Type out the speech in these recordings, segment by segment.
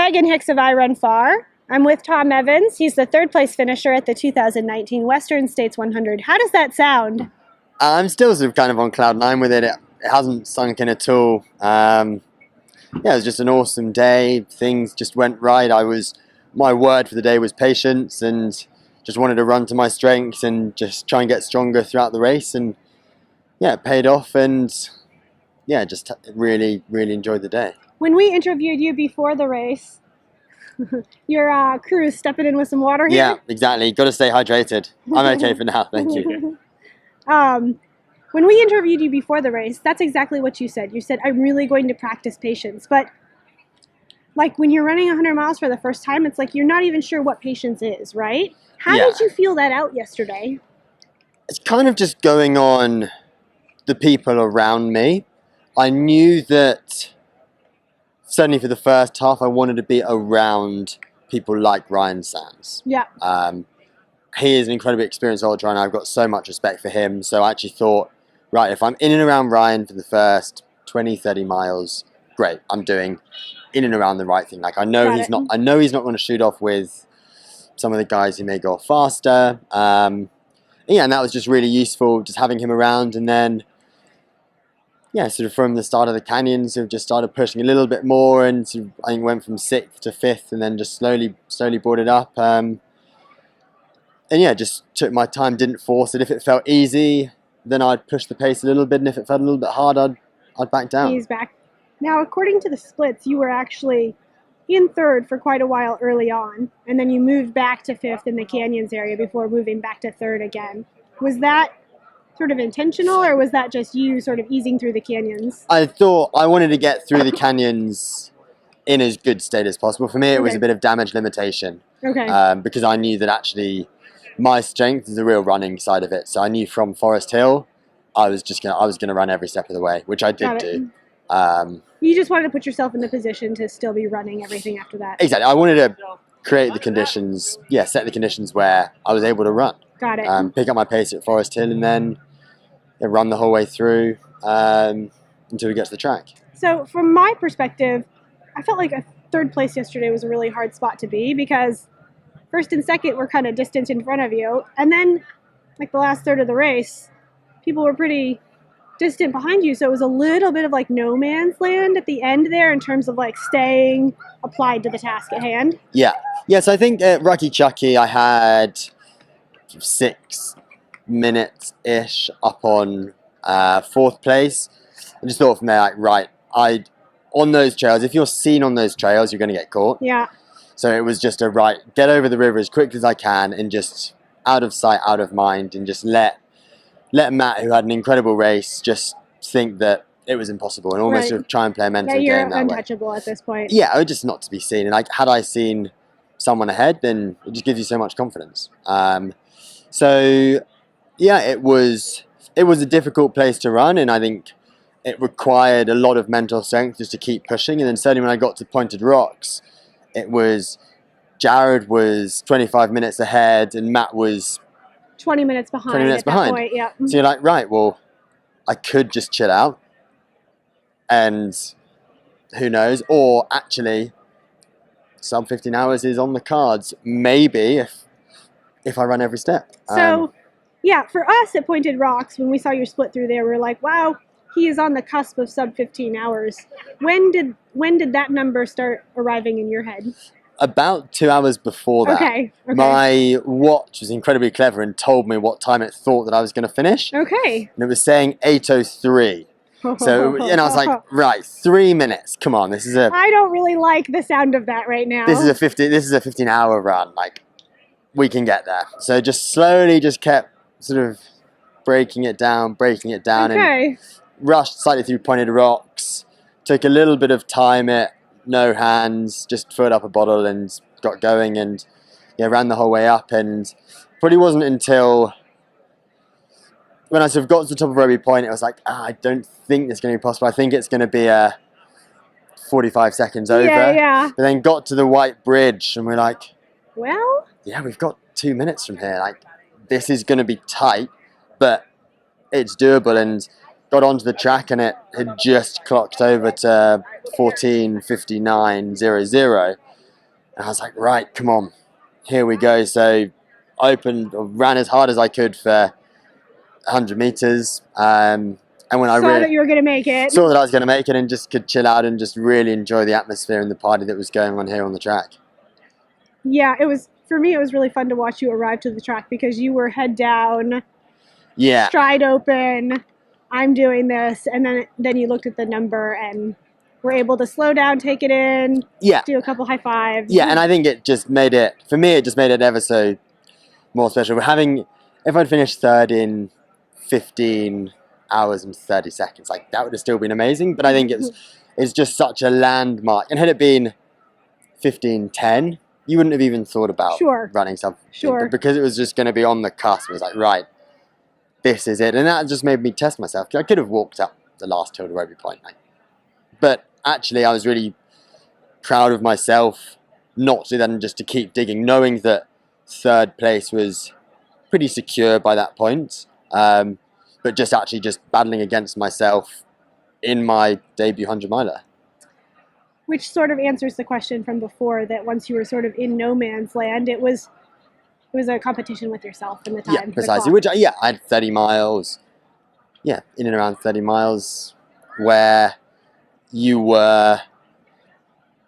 Megan Hicks of I Run Far. I'm with Tom Evans. He's the third place finisher at the 2019 Western States 100. How does that sound? I'm still sort of kind of on cloud nine with it. It hasn't sunk in at all. It was just an awesome day. Things just went right. My word for the day was patience, and just wanted to run to my strengths and just try and get stronger throughout the race. And yeah, it paid off, and yeah, just really, really enjoyed the day. When we interviewed you before the race, your crew is stepping in with some water here? Yeah, exactly. Got to stay hydrated. I'm okay for now, thank you. When we interviewed you before the race, that's exactly what you said. You said, I'm really going to practice patience. But like when you're running 100 miles for the first time, it's like you're not even sure what patience is, right? How did you feel that out yesterday? It's kind of just going on the people around me. I knew that certainly for the first half, I wanted to be around people like Ryan Sands. Yeah. He is an incredibly experienced ultra runner. I've got so much respect for him. So I actually thought, right, if I'm in and around Ryan for the first 20, 30 miles, great. I'm doing in and around the right thing. Like I know he's not going to shoot off with some of the guys who may go faster. And that was just really useful, just having him around. And then sort of from the start of the canyons, sort of just started pushing a little bit more, and sort of, I think went from 6th to 5th, and then just slowly brought it up. Just took my time, didn't force it. If it felt easy, then I'd push the pace a little bit, and if it felt a little bit hard, I'd back down. He's back. Now, according to the splits, you were actually in 3rd for quite a while early on, and then you moved back to 5th in the canyons area before moving back to 3rd again. Was that sort of intentional, or was that just you sort of easing through the canyons? I thought I wanted to get through the canyons in as good state as possible. For me, it was a bit of damage limitation. Okay. Because I knew that actually my strength is the real running side of it. So I knew from Forest Hill, I was gonna run every step of the way, which I did do. You just wanted to put yourself in the position to still be running everything after that. Exactly. I wanted to create the conditions, set the conditions where I was able to run. Got it. Pick up my pace at Forest Hill, and then run the whole way through until we get to the track. So from my perspective, I felt like a 3rd place yesterday was a really hard spot to be, because 1st and 2nd were kind of distant in front of you, and then like the last third of the race, people were pretty distant behind you, so it was a little bit of like no man's land at the end there in terms of like staying applied to the task at hand. So I think at Rucky Chucky I had 6 minutes-ish up on 4th place. I just thought from there, like, on those trails, if you're seen on those trails, you're going to get caught. Yeah. So it was just get over the river as quick as I can, and just out of sight, out of mind, and just let Matt, who had an incredible race, just think that it was impossible, and almost sort of try and play a mental game that way. You're untouchable at this point. Yeah, just not to be seen. And like, had I seen someone ahead, then it just gives you so much confidence. It was a difficult place to run, and I think it required a lot of mental strength just to keep pushing. And then certainly when I got to Pointed Rocks, Jared was 25 minutes ahead, and Matt was 20 minutes behind that point, yeah. So you're like, right, well, I could just chill out, and who knows, or actually sub 15 hours is on the cards, maybe, if I run every step. So, for us at Pointed Rocks, when we saw your split through there, we were like, wow, he is on the cusp of sub 15 hours. When did that number start arriving in your head? About 2 hours before that. Okay. My watch was incredibly clever and told me what time it thought that I was going to finish. Okay. And it was saying 8:03. So, I was like, right, 3 minutes. Come on, this is I don't really like the sound of that right now. This is a 15-hour run. Like, we can get there. So just slowly just kept sort of breaking it down, and rushed slightly through Pointed Rocks. Took a little bit of time at no hands, just filled up a bottle and got going, and ran the whole way up. And probably wasn't until when I sort of got to the top of Roby Point, it was like, I don't think it's going to be possible. I think it's going to be 45 seconds over. Yeah. But then got to the White Bridge, and we're like, well, we've got 2 minutes from here. Like, this is going to be tight, but it's doable. And got onto the track, and it had just clocked over to 14:59.00. And I was like, right, come on, here we go. So ran as hard as I could for 100 meters. And when I Saw that you were going to make it. saw that I was going to make it and just could chill out and just really enjoy the atmosphere and the party that was going on here on the track. Yeah, for me, it was really fun to watch you arrive to the track because you were head down, stride open, I'm doing this, and then you looked at the number and were able to slow down, take it in, do a couple high fives. Yeah, and I think it just made it, for me, it just made it ever so more special. If I'd finished third in 15 hours and 30 seconds, like that would have still been amazing, but I think it's just such a landmark. And had it been 15:10, you wouldn't have even thought about running something. But because it was just going to be on the cusp, it was like, right, this is it. And that just made me test myself. I could have walked up the last hill to every point. But actually, I was really proud of myself not to then just to keep digging, knowing that third place was pretty secure by that point. But just battling against myself in my debut 100-miler. Which sort of answers the question from before that once you were sort of in no man's land, it was a competition with yourself and the time. Yeah, precisely. Which, I had 30 miles. Yeah, in and around 30 miles where I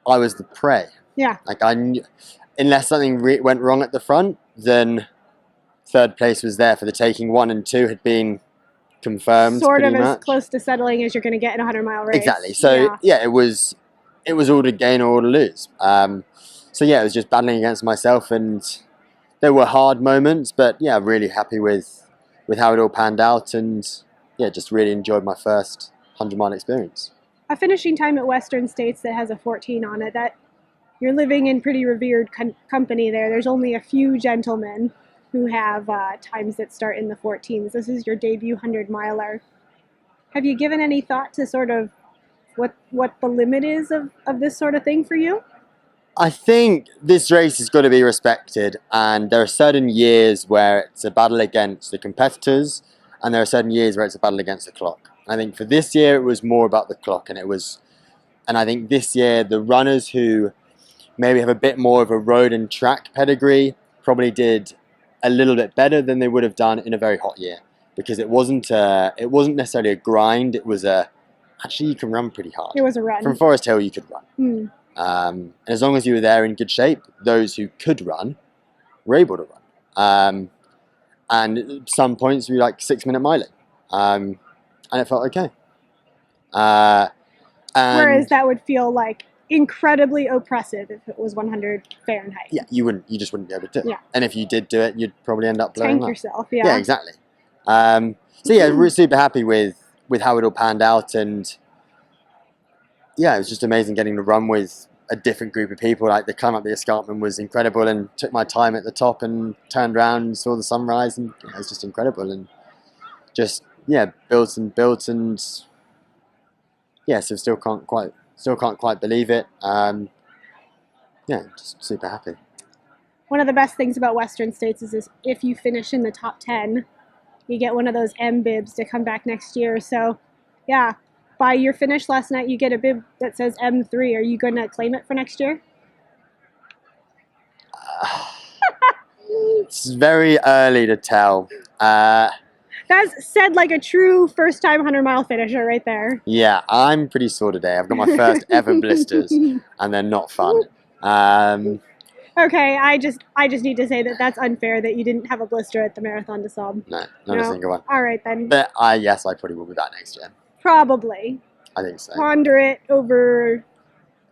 was the prey. Yeah. Like unless something went wrong at the front, then third place was there for the taking. 1 and 2 had been confirmed. Sort of as close to settling as you're going to get in a 100-mile race. Exactly. So yeah, it was all to gain or all to lose. So yeah, it was just battling against myself, and there were hard moments, but yeah, really happy with how it all panned out, and yeah, just really enjoyed my first 100-mile experience. A finishing time at Western States that has a 14 on it, that you're living in pretty revered company there. There's only a few gentlemen who have times that start in the 14s. This is your debut 100-miler. Have you given any thought to sort of what the limit is of this sort of thing for you? I think this race has got to be respected, and there are certain years where it's a battle against the competitors, and there are certain years where it's a battle against the clock. I think for this year it was more about the clock, and I think this year the runners who maybe have a bit more of a road and track pedigree probably did a little bit better than they would have done in a very hot year, because it wasn't necessarily a grind. It was actually you can run pretty hard. It was a run. From Forest Hill you could run. And as long as you were there in good shape, those who could run were able to run. And at some points we were like 6-minute miling. And it felt okay. Whereas that would feel like incredibly oppressive if it was 100 Fahrenheit. Yeah, you just wouldn't be able to do it. Yeah. And if you did do it, you'd probably end up blowing Tank up. yourself, yeah. Yeah, exactly. So yeah, we're super happy with how it all panned out, and yeah, it was just amazing getting to run with a different group of people. Like the climb up the escarpment was incredible, and took my time at the top and turned around and saw the sunrise, and it was just incredible, and just built and yeah, so still can't quite believe it. Yeah, just super happy. One of the best things about Western States is if you finish in the top 10, you get one of those M bibs to come back next year. So yeah, by your finish last night, you get a bib that says M3. Are you going to claim it for next year? It's very early to tell. That's said like a true first-time 100-mile finisher right there. Yeah, I'm pretty sore today. I've got my first ever blisters, and they're not fun. Okay, I just need to say that that's unfair that you didn't have a blister at the Marathon des Sables. No, not a single one. All right then. But yes, I probably will be back next year. Probably. I think so. Ponder it over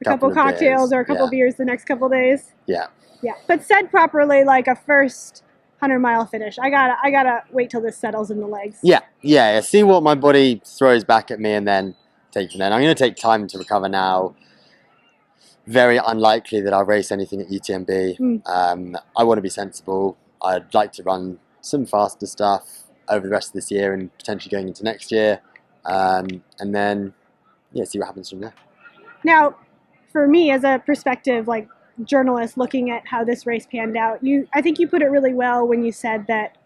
a couple cocktails or a couple beers the next couple days. Yeah. Yeah, but said properly, like a first 100-mile finish. I gotta wait till this settles in the legs. Yeah. See what my body throws back at me, and then take from there. I'm going to take time to recover now. Very unlikely that I'll race anything at UTMB. I want to be sensible. I'd like to run some faster stuff over the rest of this year and potentially going into next year. And then, see what happens from there. Now, for me, as a prospective journalist looking at how this race panned out, I think you put it really well when you said that,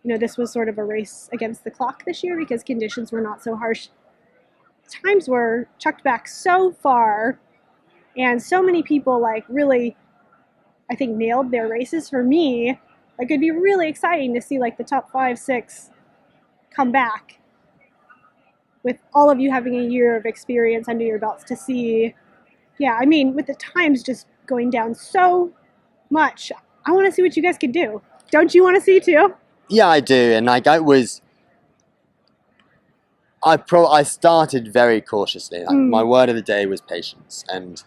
this was sort of a race against the clock this year because conditions were not so harsh. Times were chucked back so far, and so many people really I think, nailed their races. For me, like, it'd be really exciting to see like the top 5, 6 come back with all of you having a year of experience under your belts to see. Yeah, I mean, with the times just going down so much, I want to see what you guys can do. Don't you want to see too? Yeah, I do. And like I started very cautiously. Like, my word of the day was patience. And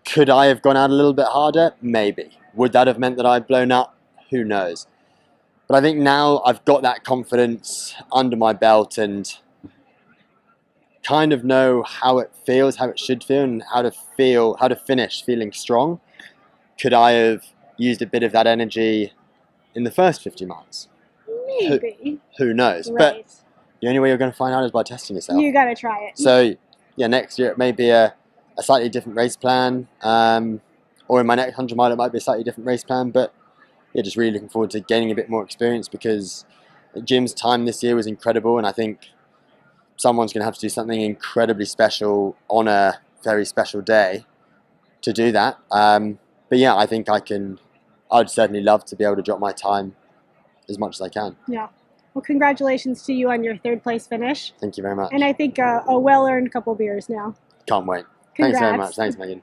could I have gone out a little bit harder? Maybe. Would that have meant that I'd blown up? Who knows? But I think now I've got that confidence under my belt and kind of know how it feels, how it should feel, and how to finish feeling strong. Could I have used a bit of that energy in the first 50 miles? Maybe. Who knows? Right. But the only way you're going to find out is by testing yourself. You got to try it. So, yeah, next year it may be a slightly different race plan, or in my next 100 mile it might be a slightly different race plan, but yeah, just really looking forward to gaining a bit more experience, because Jim's time this year was incredible, and I think someone's going to have to do something incredibly special on a very special day to do that. But yeah, I think I'd certainly love to be able to drop my time as much as I can. Yeah. Well, congratulations to you on your 3rd place finish. Thank you very much. And I think a well-earned couple beers now. Can't wait. Congrats. Thanks very much. Thanks, Megan.